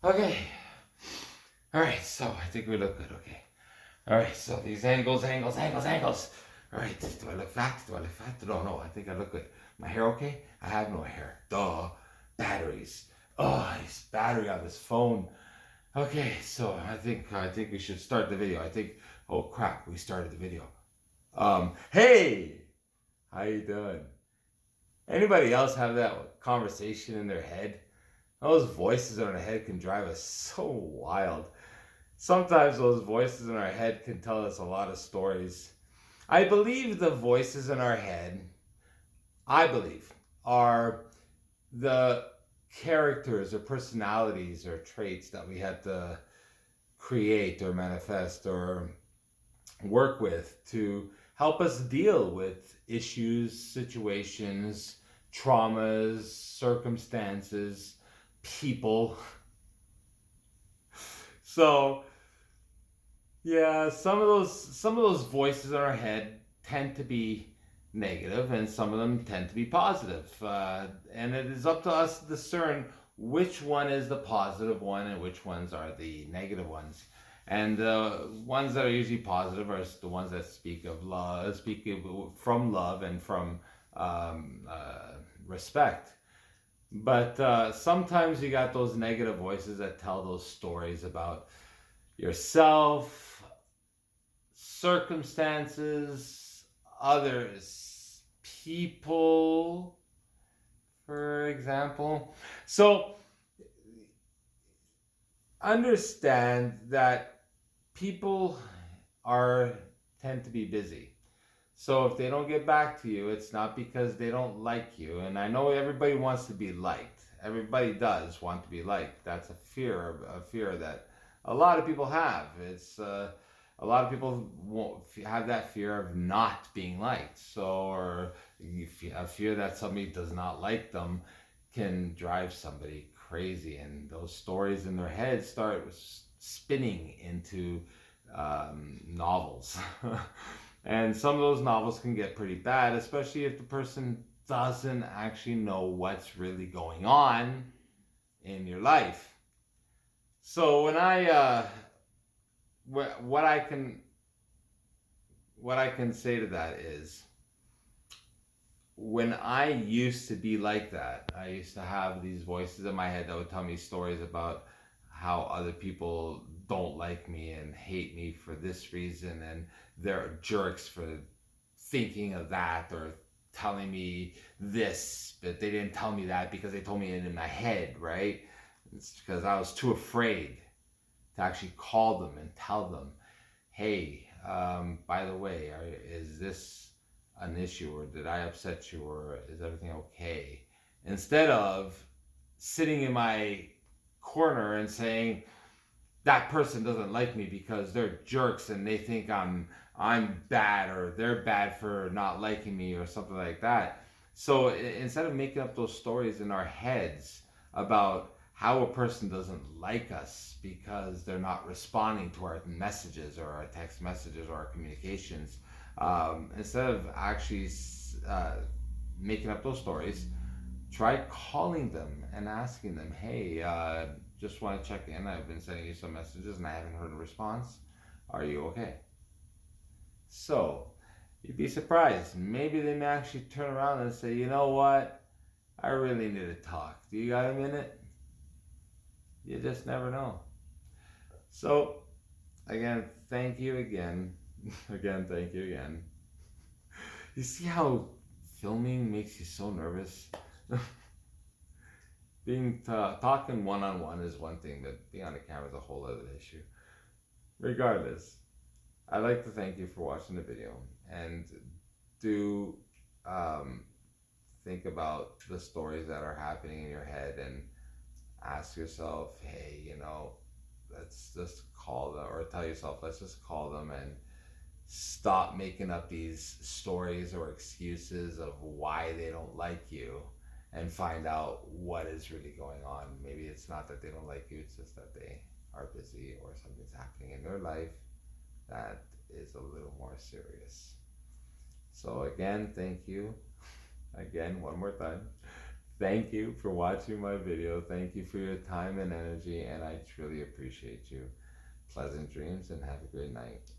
Okay. All right. So I think we look good. Okay. All right. So these angles. All right. Do I look fat? Do I look fat? No. I think I look good. My hair okay? I have no hair. Duh. Batteries. Oh, this battery on this phone. Okay. So I think we should start the video. I think. Oh crap! We started the video. Hey, how you doing? Anybody else have that conversation in their head? Those voices in our head can drive us so wild. Sometimes those voices in our head can tell us a lot of stories. I believe the voices in our head, I believe, are the characters or personalities or traits that we had to create or manifest or work with to help us deal with issues, situations, traumas, circumstances, people. So yeah, some of those voices in our head tend to be negative, and some of them tend to be positive. And it is up to us to discern which one is the positive one and which ones are the negative ones. And the ones that are usually positive are the ones that speak of love, speak from love and from respect. But sometimes you got those negative voices that tell those stories about yourself, circumstances, others, people, for example. So understand that people are tend to be busy. So if they don't get back to you, it's not because they don't like you. And I know everybody wants to be liked. Everybody does want to be liked. That's a fear that a lot of people have. It's a lot of people won't have that fear of not being liked. So, or a fear that somebody does not like them can drive somebody crazy, and those stories in their head start spinning into novels. And some of those novels can get pretty bad, especially if the person doesn't actually know what's really going on in your life. So when what I can say to that is, when I used to be like that, I used to have these voices in my head that would tell me stories about how other people don't like me and hate me for this reason, and they're jerks for thinking of that or telling me this, but they didn't tell me that because they told me it in my head, right? It's because I was too afraid to actually call them and tell them, hey, by the way, is this an issue, or did I upset you, or is everything okay? Instead of sitting in my corner and saying that person doesn't like me because they're jerks and they think I'm bad, or they're bad for not liking me or something like that. So instead of making up those stories in our heads about how a person doesn't like us because they're not responding to our messages or our text messages or our communications, instead of actually making up those stories, try calling them and asking them, hey, just want to check in. I've been sending you some messages and I haven't heard a response. Are you okay? So you'd be surprised. Maybe they may actually turn around and say, you know what? I really need to talk. Do you got a minute? You just never know. So, again, thank you again. Again, thank you again. You see how filming makes you so nervous? Talking one on one is one thing, but being on the camera is a whole other issue. Regardless, I'd like to thank you for watching the video, and do um, think about the stories that are happening in your head and ask yourself, hey, let's just call them, or tell yourself, let's just call them and stop making up these stories or excuses of why they don't like you, and find out what is really going on. Maybe it's not that they don't like you, it's just that they are busy or something's happening in their life that is a little more serious. So again, thank you. Again, one more time. Thank you for watching my video. Thank you for your time and energy, and I truly appreciate you. Pleasant dreams and have a good night.